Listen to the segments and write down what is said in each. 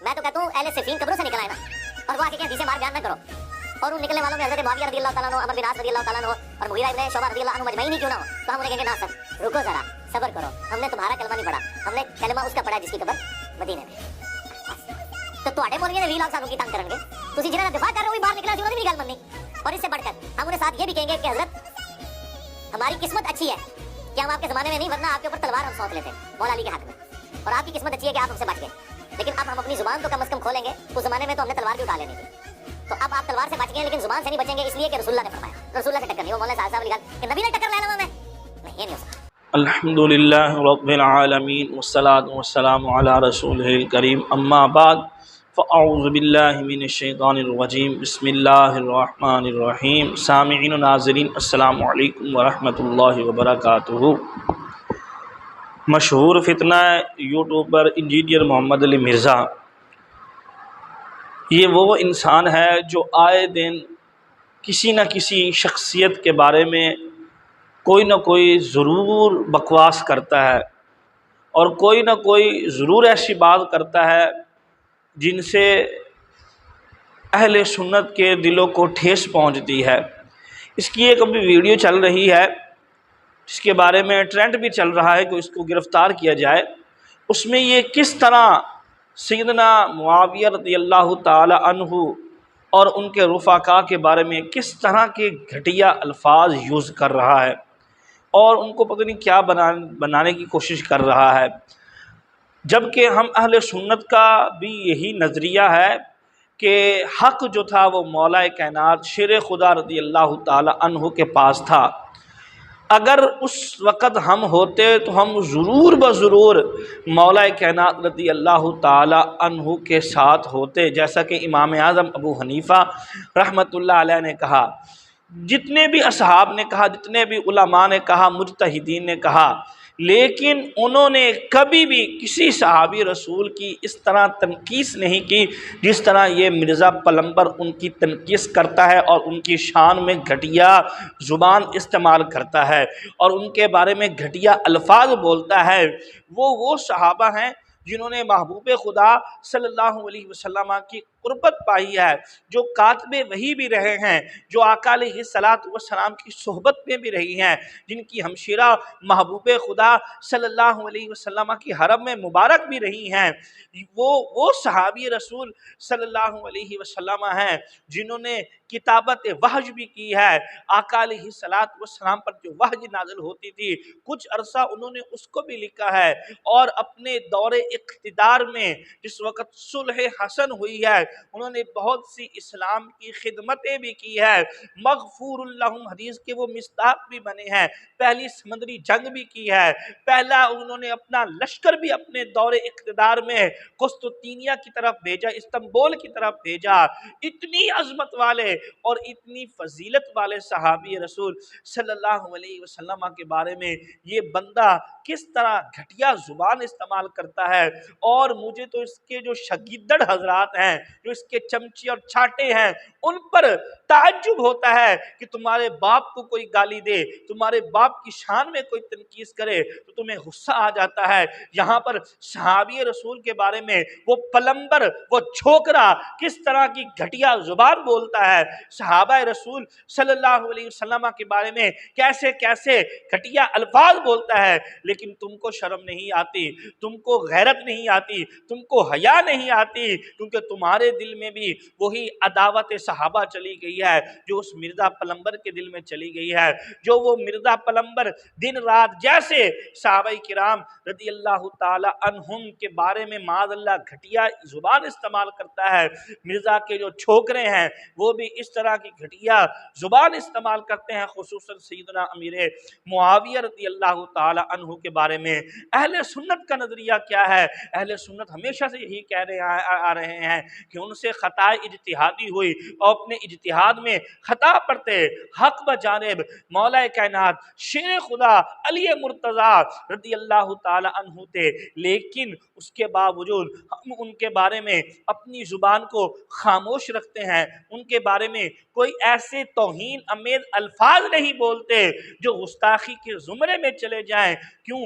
میں تو کہتا ہوں اہل صفین قبروں سے نکل آئے نا، اور وہ آ کے کہیں حدیثیں مار بیان نہ کرو، اور ان نکلنے والوں میں حضرت معاویہ رضی اللہ تعالیٰ عنہ، عمرو بن عاص رضی اللہ تعالیٰ عنہ اور مغیرہ ابن شعبہ رضی اللہ عنہ مجمعین ہی کیوں نہ ہو، تو ہم انہیں کہیں گے نا سب رکو ذرا، صبر کرو، ہم نے تمہارا کلمہ نہیں پڑھا، ہم نے کلمہ اس کا پڑھا جس کی قبر مدینے میں۔ تو تواڈے مولوی نے 20 لاکھ سالوں کی تنگ کرنگے، تسی جنہاں دفاع کر رہے ہو بھی باہر نکلا سی، انہوں نے بھی گل مننی۔ اور اس سے بڑھ کر ہم انہیں ساتھ یہ بھی کہیں گے کہ حضرت ہماری قسمت اچھی ہے کہ ہم آپ کے زمانے میں نہیں، ورنہ آپ کے اوپر تلوار ہم سونپ لیتے مولا علی کے حق میں، اور آپ کی قسمت اچھی ہے کہ آپ ہم سے بچ گئے، لیکن اب ہم اپنی زبان تو کم از کم کھولیں گے، اس زمانے میں تو ہم نے تلوار بھی اٹھا لینی تھی، تو اب آپ تلوار سے بچ گئے لیکن زبان سے نہیں بچیں گے، اس لیے کہ رسول اللہ نے فرمایا، رسول اللہ سے ٹکر نہیں، وہ مولانا صاحب والی گل کہ نبی نے ٹکر لینا میں نہیں، یہ نہیں ہو سکتا۔ الحمدللہ رب العالمین والصلاة والسلام علی رسولہ الکریم، اما بعد فاعوذ باللہ من الشیطان الرجیم، بسم اللہ الرحمن الرحیم۔ سامعین و ناظرین السلام علیکم ورحمۃ اللہ وبرکاتہ۔ مشہور فتنہ یوٹیوبر انجینئر محمد علی مرزا، یہ وہ انسان ہے جو آئے دن کسی نہ کسی شخصیت کے بارے میں کوئی نہ کوئی ضرور بکواس کرتا ہے، اور کوئی نہ کوئی ضرور ایسی بات کرتا ہے جن سے اہل سنت کے دلوں کو ٹھیس پہنچتی ہے۔ اس کی ایک ابھی ویڈیو چل رہی ہے جس کے بارے میں ٹرینڈ بھی چل رہا ہے کہ اس کو گرفتار کیا جائے۔ اس میں یہ کس طرح سیدنا معاویہ رضی اللہ تعالی عنہ اور ان کے رفقا کے بارے میں کس طرح کے گھٹیا الفاظ یوز کر رہا ہے، اور ان کو پتہ نہیں کیا بنانے کی کوشش کر رہا ہے، جبکہ ہم اہل سنت کا بھی یہی نظریہ ہے کہ حق جو تھا وہ مولا کائنات شیر خدا رضی اللہ تعالی عنہ کے پاس تھا۔ اگر اس وقت ہم ہوتے تو ہم ضرور بضرور مولا کائنات رضی اللہ تعالی عنہ کے ساتھ ہوتے، جیسا کہ امام اعظم ابو حنیفہ رحمۃ اللہ علیہ نے کہا، جتنے بھی اصحاب نے کہا، جتنے بھی علماء نے کہا، مجتہدین نے کہا، لیکن انہوں نے کبھی بھی کسی صحابی رسول کی اس طرح تنقیس نہیں کی جس طرح یہ مرزا پلمبر ان کی تنقیس کرتا ہے اور ان کی شان میں گھٹیا زبان استعمال کرتا ہے اور ان کے بارے میں گھٹیا الفاظ بولتا ہے۔ وہ صحابہ ہیں جنہوں نے محبوب خدا صلی اللہ علیہ وسلم کی قربت پائی ہے، جو کاتب وحی بھی رہے ہیں، جو آقا علیہ السلام کی صحبت میں بھی رہی ہیں، جن کی ہمشیرہ محبوب خدا صلی اللہ علیہ وسلم کی حرم میں مبارک بھی رہی ہیں۔ وہ صحابی رسول صلی اللہ علیہ وسلم ہیں جنہوں نے کتابت وحی بھی کی ہے۔ آقا علیہ السلام پر جو وحی نازل ہوتی تھی کچھ عرصہ انہوں نے اس کو بھی لکھا ہے، اور اپنے دور اقتدار میں جس وقت صلح حسن ہوئی ہے انہوں نے بہت سی اسلام کی خدمتیں بھی کی ہے۔ مغفور اللہم حدیث کے وہ مصداق بھی بنے ہیں، پہلی سمندری جنگ بھی کی ہے، پہلا انہوں نے اپنا لشکر بھی اپنے دور اقتدار میں قسطنطنیہ کی طرف بھیجا، استنبول کی طرف بھیجا۔ اتنی عظمت والے اور اتنی فضیلت والے صحابی رسول صلی اللہ علیہ وسلم کے بارے میں یہ بندہ کس طرح گھٹیا زبان استعمال کرتا ہے، اور مجھے تو اس کے جو شاگردڑ حضرات ہیں، جو اس کے چمچے اور چھاٹے ہیں، ان پر تعجب ہوتا ہے کہ تمہارے باپ کو کوئی گالی دے، تمہارے باپ کی شان میں کوئی تنقیس کرے تو تمہیں غصہ آ جاتا ہے۔ یہاں پر صحابی رسول کے بارے میں وہ پلمبر، وہ چھوکرا کس طرح کی گھٹیا زبان بولتا ہے، صحابہ رسول صلی اللہ علیہ وسلم کے بارے میں کیسے کیسے گھٹیا الفاظ بولتا ہے، لیکن تم کو شرم نہیں آتی، تم کو غیرت نہیں آتی، تم کو حیا نہیں آتی، کیونکہ تمہارے دل میں بھی وہی عداوت صحابہ چلی گئی ہے جو اس مرزا پلمبر کے دل میں چلی گئی ہے، جو وہ مرزا پلمبر دن رات جیسے صحابہ کرام رضی اللہ تعالی عنہم کے بارے میں معاذ اللہ گھٹیا زبان استعمال کرتا ہے، مرزا کے جو چھوکرے ہیں وہ بھی اس طرح کی گھٹیا زبان استعمال کرتے ہیں، خصوصاً سیدنا امیر معاویہ رضی اللہ تعالی عنہ کے بارے میں۔ اہل سنت کا نظریہ کیا ہے؟ اہل سنت ہمیشہ سے یہی کہہ رہے آ رہے ہیں کہ ان سے خطا اجتہادی ہوئی اور اپنے اجتہاد میں خطا پڑتے حق بجانب مولا کائنات شیر خدا علی مرتضی رضی اللہ تعالی عنہ تھے، لیکن اس کے باوجود ہم ان کے بارے میں اپنی زبان کو خاموش رکھتے ہیں، ان کے بارے میں کوئی ایسے توہین امیز الفاظ نہیں بولتے جو گستاخی کے زمرے میں چلے جائیں۔ کیوں؟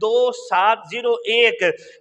2701,